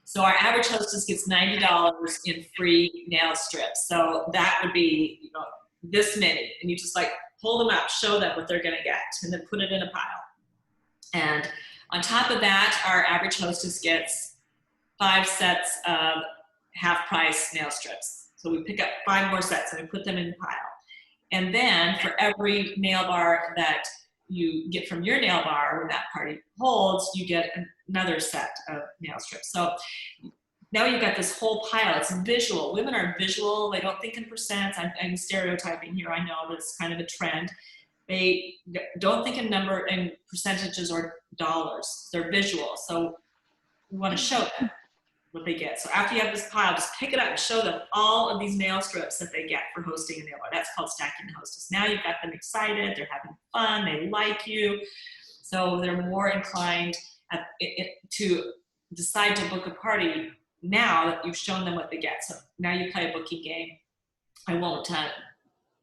So our average hostess gets $90 in free nail strips. So that would be, this many, and you just pull them out, show them what they're gonna get, and then put it in a pile. And on top of that, our average hostess gets 5 sets of half-price nail strips. So we pick up 5 more sets and we put them in the pile. And then for every nail bar that you get from your nail bar when that party holds, you get another set of nail strips. So now you've got this whole pile. It's visual. Women are visual. They don't think in percents. I'm stereotyping here. I know that's kind of a trend. They don't think in percentages or dollars. They're visual. So we want to show them what they get. So after you have this pile, just pick it up and show them all of these nail strips that they get for hosting a nail bar. That's called stacking the hostess. Now you've got them excited, they're having fun, they like you. So they're more inclined to decide to book a party now that you've shown them what they get. So now you play a booking game. I won't talk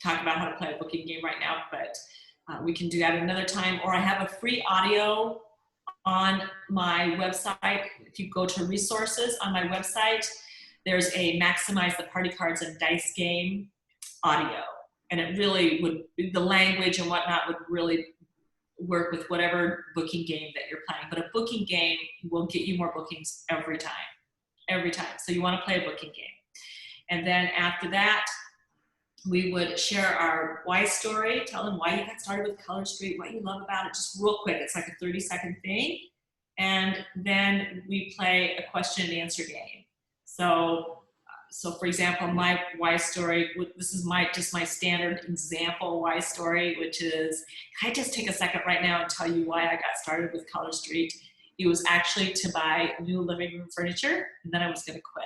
about how to play a booking game right now, but we can do that another time. Or I have a free audio on my website. If you go to resources on my website, there's a Maximize the Party Cards and Dice Game audio. And it really the language and whatnot would really work with whatever booking game that you're playing. But a booking game will get you more bookings every time. So you want to play a booking game. And then after that, we would share our why story, tell them why you got started with Color Street, what you love about it, just real quick. It's like a 30-second thing. And then we play a question and answer game. So for example, my why story, this is just my standard example why story, which is, can I just take a second right now and tell you why I got started with Color Street? It was actually to buy new living room furniture, and then I was going to quit.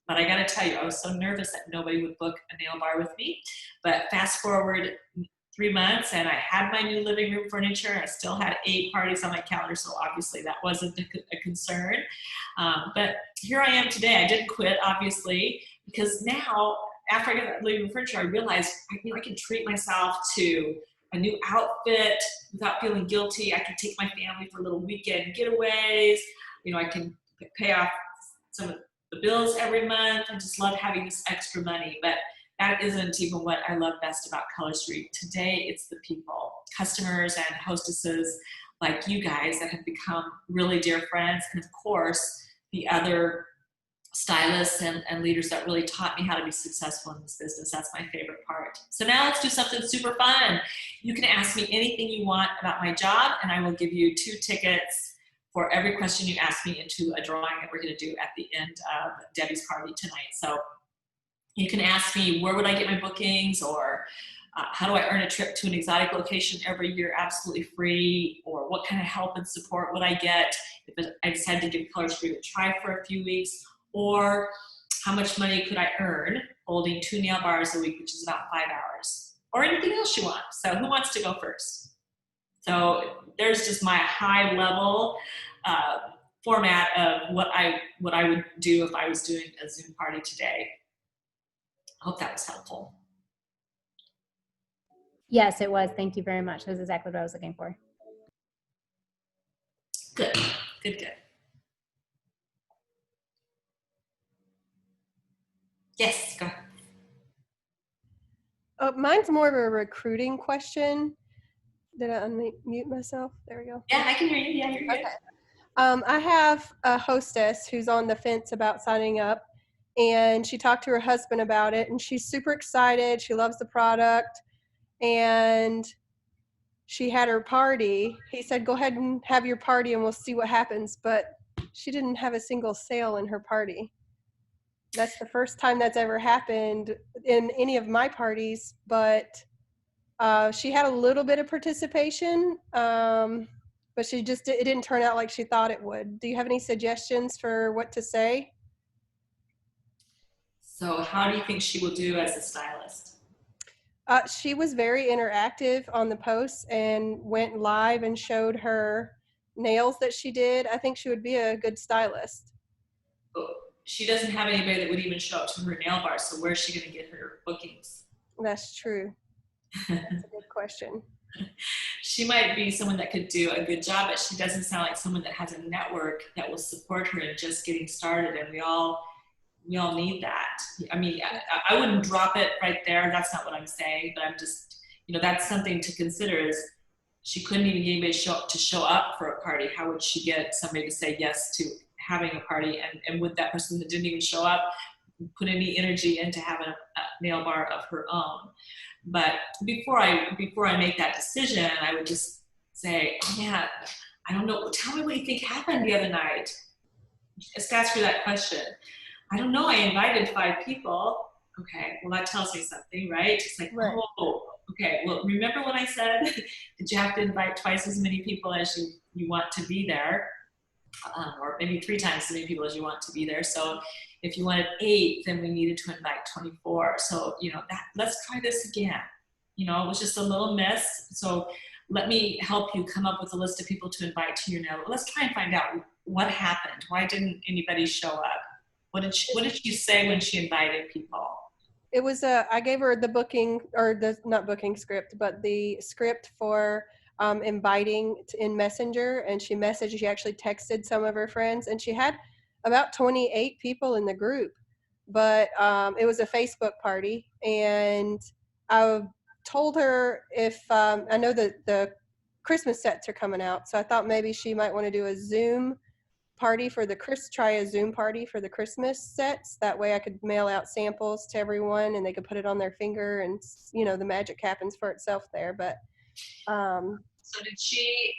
But I got to tell you, I was so nervous that nobody would book a nail bar with me. But fast forward 3 months, and I had my new living room furniture. I still had 8 parties on my calendar, so obviously that wasn't a concern. But here I am today. I didn't quit, obviously, because now, after I got that living room furniture, I realized I can treat myself to a new outfit without feeling guilty. I can take my family for little weekend getaways. I can pay off some of the bills every month. I just love having this extra money. But that isn't even what I love best about Color Street. Today, it's the people, customers and hostesses like you guys that have become really dear friends. And of course, the other stylists and leaders that really taught me how to be successful in this business. That's my favorite part. So now let's do something super fun. You can ask me anything you want about my job, and I will give you 2 tickets for every question you ask me into a drawing that we're going to do at the end of Debbie's party tonight. So you can ask me, where would I get my bookings, or how do I earn a trip to an exotic location every year absolutely free, or what kind of help and support would I get if I decide to give Color Street a try for a few weeks, or how much money could I earn holding 2 nail bars a week, which is about 5 hours, or anything else you want. So who wants to go first? So there's just my high level format of what I would do if I was doing a Zoom party today. I hope that was helpful. Yes, it was. Thank you very much. That's exactly what I was looking for. Good, good, good. Yes, go ahead. Mine's more of a recruiting question. Did I unmute myself? There we go. Yeah, I can hear you. Yeah, you're good. Okay. I have a hostess who's on the fence about signing up, and she talked to her husband about it, and she's super excited. She loves the product, and she had her party. He said, go ahead and have your party and we'll see what happens, but she didn't have a single sale in her party. That's the first time that's ever happened in any of my parties, but she had a little bit of participation, but it didn't turn out like she thought it would. Do you have any suggestions for what to say? So how do you think she will do as a stylist? She was very interactive on the posts and went live and showed her nails that she did. I think she would be a good stylist. But she doesn't have anybody that would even show up to her nail bar, so where's she going to get her bookings? That's true. That's a good question. She might be someone that could do a good job, but she doesn't sound like someone that has a network that will support her in just getting started, and we all need that. I mean, I wouldn't drop it right there. That's not what I'm saying, but I'm just, that's something to consider. Is she couldn't even get anybody to show up for a party. How would she get somebody to say yes to having a party? And would that person that didn't even show up put any energy into having a nail bar of her own? But before I make that decision, I would just say, oh yeah, I don't know. Tell me what you think happened the other night. Just ask her that question. I don't know. I invited 5 people. Okay, well that tells me something, right? It's like, right. Oh, okay. Well, remember when I said that you have to invite twice as many people as you want to be there, or maybe 3 times as many people as you want to be there. So if you wanted 8, then we needed to invite 24. So let's try this again. It was just a little miss. So let me help you come up with a list of people to invite to your nail. Let's try and find out what happened. Why didn't anybody show up? What did she say when she invited people? It was I gave her the booking, or the not booking script, but the script for inviting in Messenger, and she actually texted some of her friends, and she had about 28 people in the group, but it was a Facebook party, and I told her if I know that the Christmas sets are coming out, so I thought maybe she might want to do a Zoom party for try a Zoom party for the Christmas sets. That way I could mail out samples to everyone and they could put it on their finger, and the magic happens for itself there. But so she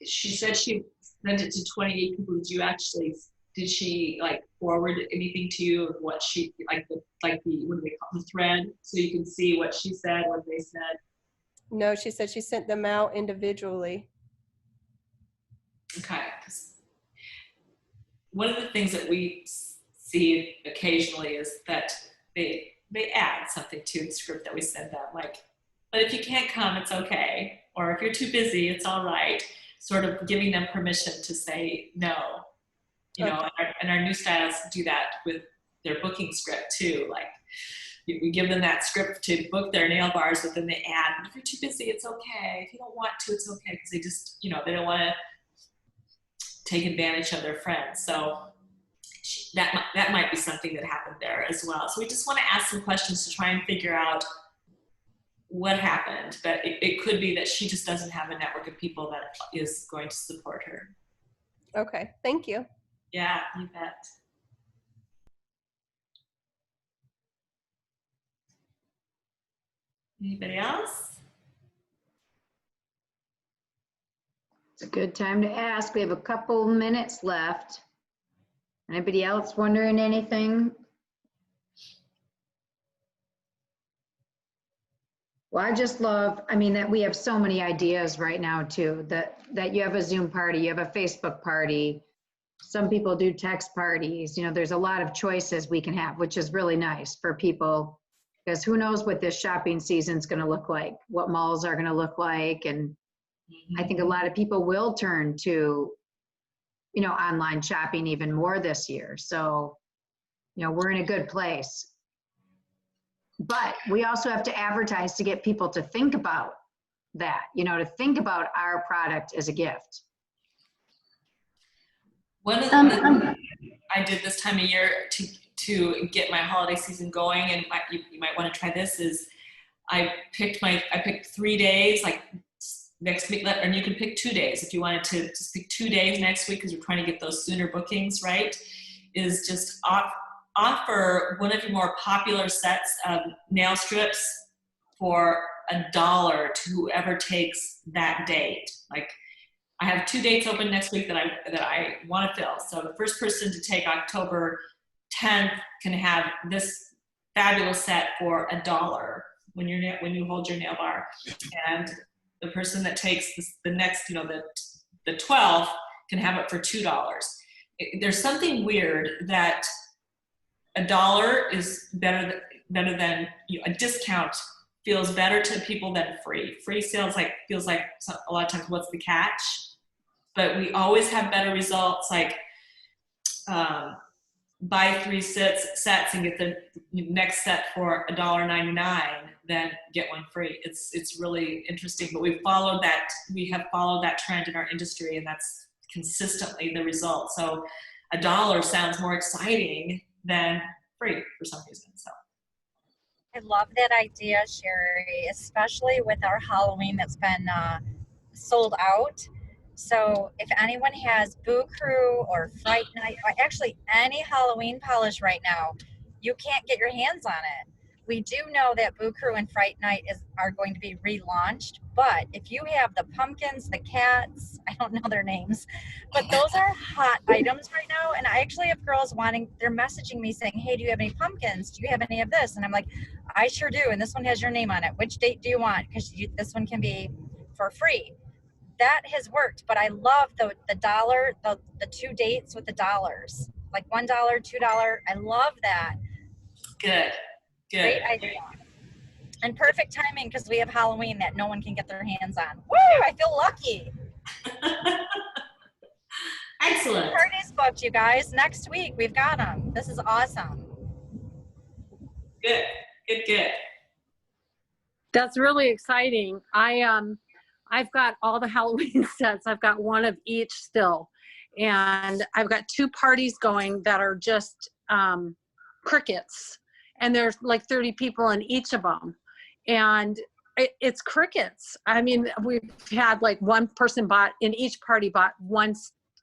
said she sent it to 28 people. Did she forward anything to you of what she what do they call the thread, so you can see what she said, what they said? No, she said she sent them out individually. Okay. one of the things that we see occasionally is that they add something to the script that we send them, like, but if you can't come, it's okay. Or if you're too busy, it's all right. Sort of giving them permission to say no. You know, and our new stylists do that with their booking script too. Like, we give them that script to book their nail bars, but then they add, if you're too busy, it's okay. If you don't want to, it's okay. Because they just, you know, they don't want to take advantage of their friends. So that might be something that happened there as well. So we just want to ask some questions to try and figure out what happened. But it could be that she just doesn't have a network of people that is going to support her. Okay, thank you. Yeah, you bet. Anybody else? It's a good time to ask. We have a couple minutes left. Anybody else wondering anything? Well, I just love, I mean, that we have so many ideas right now too, that you have a Zoom party, you have a Facebook party. Some people do text parties. You know, there's a lot of choices we can have, which is really nice for people, because who knows what this shopping season's going to look like, what malls are going to look like. And I think a lot of people will turn to, you know, online shopping even more this year. So, you know, we're in a good place. But we also have to advertise to get people to think about that, you know, to think about our product as a gift. One of the things I did this time of year to get my holiday season going, and you might want to try this, is I picked 3 days, like next week, and you can pick 2 days if you wanted to just pick 2 days next week, because we're trying to get those sooner bookings, right? Is just offer one of your more popular sets of nail strips for $1 to whoever takes that date. Like, I have 2 dates open next week that I want to fill. So the first person to take October 10th can have this fabulous set for $1 when you hold your nail bar, and the person that takes the next, you know, the 12th can have it for $2. There's something weird that $1 is better than, you know, a discount feels better to people than free. Free sales feels like a lot of times what's the catch? But we always have better results, like buy 3 sets and get the next set for $1.99, then get one free. It's really interesting, but we have followed that trend in our industry, and that's consistently the result. So $1 sounds more exciting than free for some reason. So I love that idea, Sherry, especially with our Halloween that's been sold out. So if anyone has Boo Crew or Fright Night, or actually any Halloween polish right now, you can't get your hands on it. We do know that Boo Crew and Fright Night are going to be relaunched, but if you have the pumpkins, the cats, I don't know their names, but those are hot items right now. And I actually have girls they're messaging me saying, hey, do you have any pumpkins? Do you have any of this? And I'm like, I sure do. And this one has your name on it. Which date do you want? Because this one can be for free. That has worked, but I love the dollar, the 2 dates with the dollars, like $1, $2. I love that. Good. Great idea. And perfect timing, because we have Halloween that no one can get their hands on. Woo! I feel lucky. Excellent. Party's booked, you guys. Next week we've got them. This is awesome. Good. That's really exciting. I've got all the Halloween sets. I've got one of each still. And I've got 2 parties going that are just crickets. And there's like 30 people in each of them. And it's crickets. I mean, we've had like one person in each party bought 1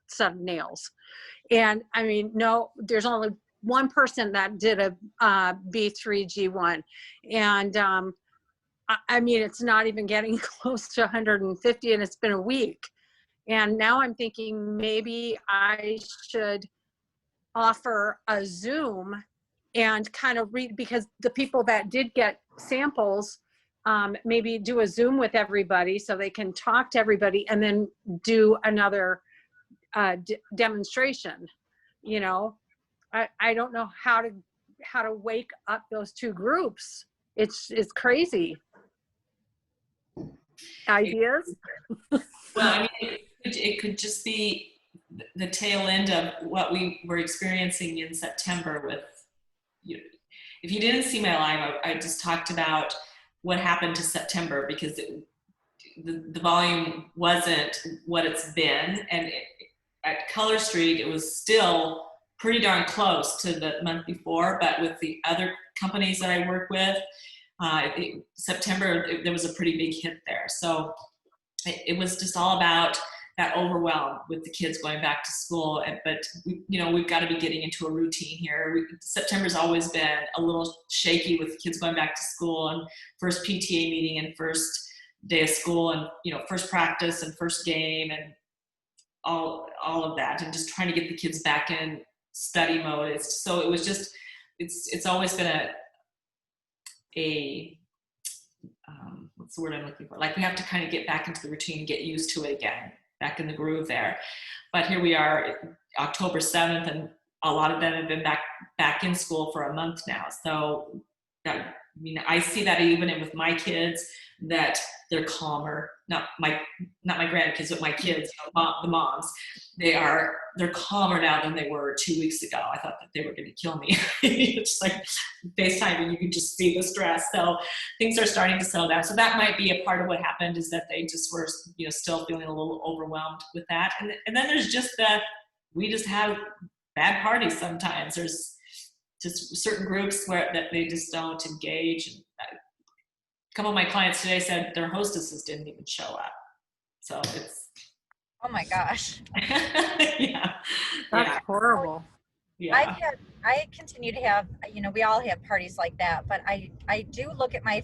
set of nails. And I mean, no, there's only one person that did a B3G1. And I mean, it's not even getting close to 150, and it's been a week. And now I'm thinking maybe I should offer a Zoom and kind of read, because the people that did get samples, maybe do a Zoom with everybody so they can talk to everybody, and then do another demonstration. you know, I don't know how to wake up those two groups. It's crazy. Ideas? Well, I mean, it could just be the tail end of what we were experiencing in September with you. If you didn't see my live, I just talked about what happened to September, because the volume wasn't what it's been. And at Color Street, it was still pretty darn close to the month before, but with the other companies that I work with, September, there was a pretty big hit there. So it was just all about that overwhelm with the kids going back to school. But we've got to be getting into a routine here. September's always been a little shaky with kids going back to school, and first PTA meeting and first day of school, and first practice and first game and all of that, and just trying to get the kids back in study mode. It's always been a what's the word I'm looking for? Like, we have to kind of get back into the routine and get used to it again, back in the groove there. But here we are, October 7th, and a lot of them have been back in school for a month now. So I see that even with my kids, that they're calmer. Not my grandkids, but my kids, the moms. They're calmer now than they were 2 weeks ago. I thought that they were going to kill me. It's like FaceTime, and you can just see the stress. So things are starting to settle down. So that might be a part of what happened, is that they just were, still feeling a little overwhelmed with that. And then there's just we just have bad parties sometimes. There's just certain groups that they just don't engage. And a couple of my clients today said their hostesses didn't even show up. So it's, oh my gosh. Yeah. That's horrible. Yeah. I continue to have, we all have parties like that, but I do look at my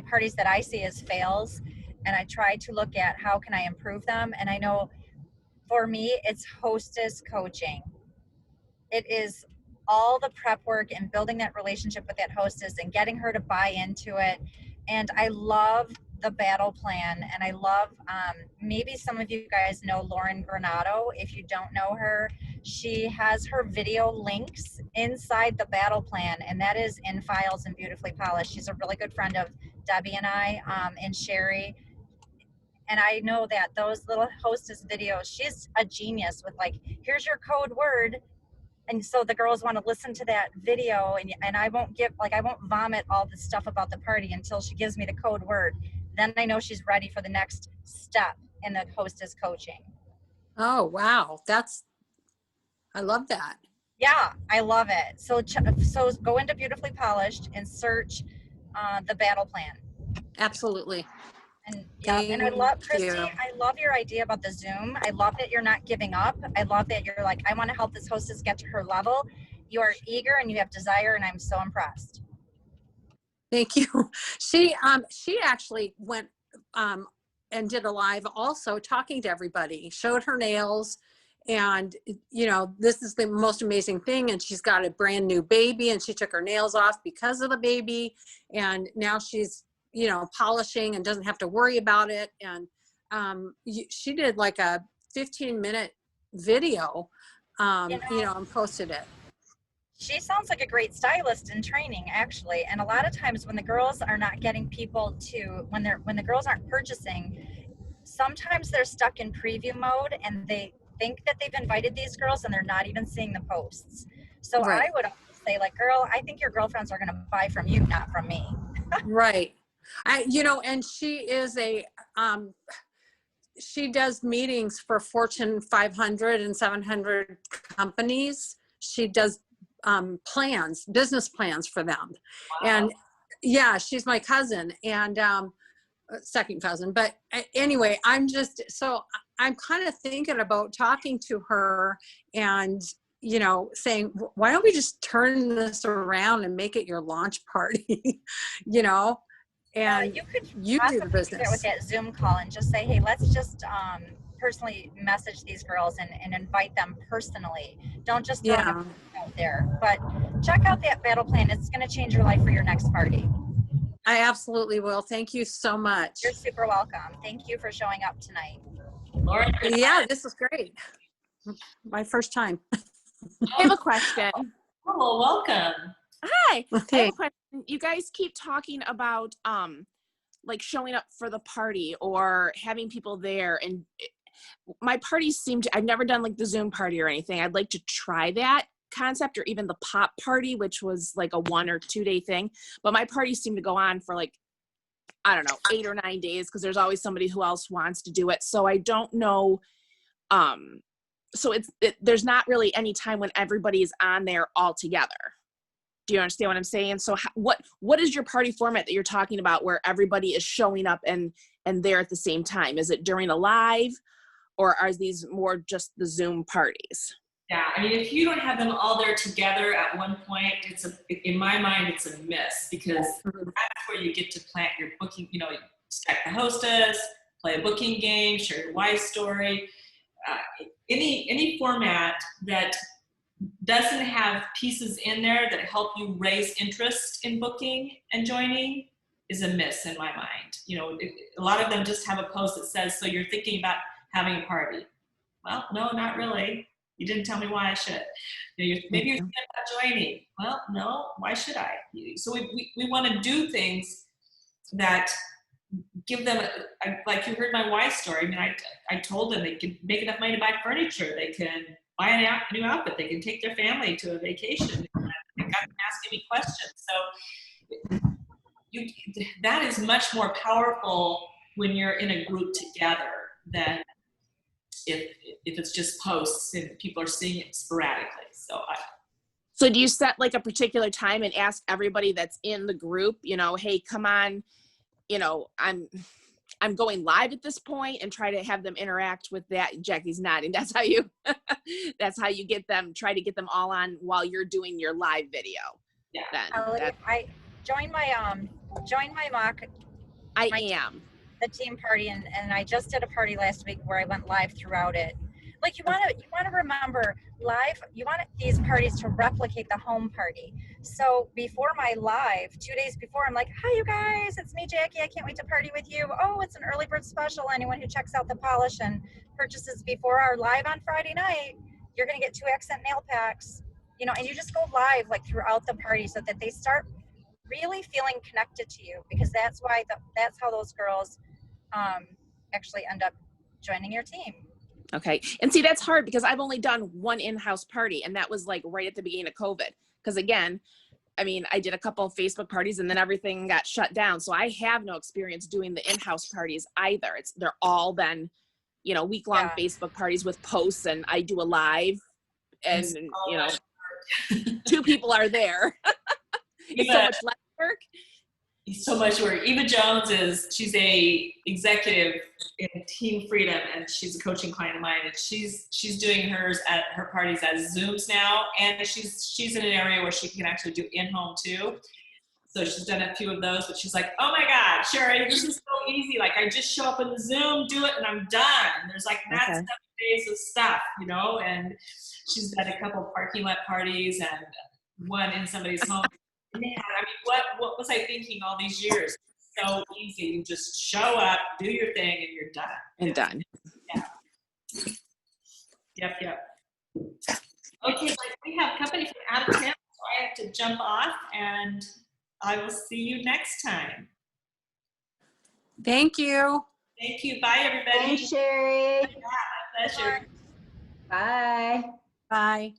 parties that I see as fails, and I try to look at how can I improve them. And I know for me, it's hostess coaching. It is all the prep work and building that relationship with that hostess and getting her to buy into it. And I love the battle plan, and I love, maybe some of you guys know Lauren Granado. If you don't know her, she has her video links inside the battle plan, and that is in Files and Beautifully Polished. She's a really good friend of Debbie and I, and Shari. And I know that those little hostess videos, she's a genius with, like, here's your code word. And so the girls want to listen to that video, and I won't vomit all the stuff about the party until she gives me the code word. Then I know she's ready for the next step in the hostess coaching. Oh, wow. I love that. Yeah, I love it. So go into Beautifully Polished and search the battle plan. Absolutely. And and I love, Christy, I love your idea about the Zoom. I love that you're not giving up. I love that you're like, I want to help this hostess get to her level. You are eager and you have desire, and I'm so impressed. Thank you. She actually went and did a live also, talking to everybody, showed her nails, and this is the most amazing thing. And she's got a brand new baby, and she took her nails off because of the baby, and now she's polishing and doesn't have to worry about it. And she did like a 15-minute video, and posted it. She sounds like a great stylist in training, actually. And a lot of times when the girls are not getting people to, when the girls aren't purchasing, sometimes they're stuck in preview mode, and they think that they've invited these girls and they're not even seeing the posts. So right. I would say, like, girl, I think your girlfriends are going to buy from you, not from me. Right. And she is she does meetings for Fortune 500 and 700 companies. She does business plans for them. Wow. And yeah, she's my cousin and second cousin. But anyway, I'm kind of thinking about talking to her and saying, why don't we just turn this around and make it your launch party? And you could do the business with that Zoom call and just say, hey, let's just personally message these girls and invite them personally. Don't just throw them out there, but check out that battle plan. It's going to change your life for your next party. I absolutely will. Thank you so much. You're super welcome. Thank you for showing up tonight. Lauren, yeah, this is great. My first time. I have a question. Oh, well, welcome. Hi. I Okay. have a question. You guys keep talking about like showing up for the party or having people there, and my parties seem to, I've never done like the Zoom party or anything. I'd like to try that concept, or even the pop party, which was like a 1 or 2 day thing. But my parties seem to go on for like, I don't know, 8 or 9 days, because there's always somebody who else wants to do it. So I don't know. So there's not really any time when everybody is on there all together. Do you understand what I'm saying? So what is your party format that you're talking about where everybody is showing up and there at the same time? Is it during a live, or are these more just the Zoom parties? Yeah, I mean, if you don't have them all there together at one point, in my mind, it's a miss, because that's where you get to plant your booking, you know, stack the hostess, play a booking game, share your wife's story. Any format that doesn't have pieces in there that help you raise interest in booking and joining is a miss in my mind. You know, a lot of them just have a post that says, so you're thinking about having a party. Well, no, not really. You didn't tell me why I should. Maybe you're thinking about joining. Well, no, why should I? So we want to do things that give them, like you heard my wife's story. I mean, I told them they could make enough money to buy furniture. They can buy a new outfit. They can take their family to a vacation. They got them asking me questions. So that is much more powerful when you're in a group together than if it's just posts and people are seeing it sporadically. So do you set like a particular time and ask everybody that's in the group, you know, hey, come on, you know, I'm going live at this point, and try to have them interact with that? Jackie's nodding. That's how you try to get them all on while you're doing your live video. Yeah. I joined my mock. The team party, and I just did a party last week where I went live throughout it. Like you want to remember live. You want these parties to replicate the home party. So before my live, 2 days before, I'm like, hi you guys, it's me Jackie. I can't wait to party with you. Oh, it's an early bird special. Anyone who checks out the polish and purchases before our live on Friday night, you're gonna get 2 accent nail packs. You know, and you just go live like throughout the party so that they start really feeling connected to you, because that's how those girls actually end up joining your team. Okay. And see, that's hard because I've only done one in-house party, and that was like right at the beginning of COVID. Because again, I mean, I did a couple of Facebook parties and then everything got shut down. So I have no experience doing the in-house parties either. They're all been, you know, week-long Facebook parties with posts, and I do a live, and you know, 2 people are there. It's so much less work. So much work. Eva Jones she's a executive in Team Freedom, and she's a coaching client of mine, and she's doing hers at her parties as Zooms now, and she's in an area where she can actually do in-home too. So she's done a few of those, but she's like, oh my God, Shari, this is so easy. Like I just show up in the Zoom, do it, and I'm done. And there's like not 7 days of stuff, you know, and she's done a couple parking lot parties and one in somebody's home. Man, I mean, what was I thinking all these years? So easy. You just show up, do your thing, and you're done. And done. Yeah. Yep. Okay, like we have company from out of town, so I have to jump off, and I will see you next time. Thank you. Thank you. Bye, everybody. Thanks, Shari. Yeah, my pleasure. Bye. Bye.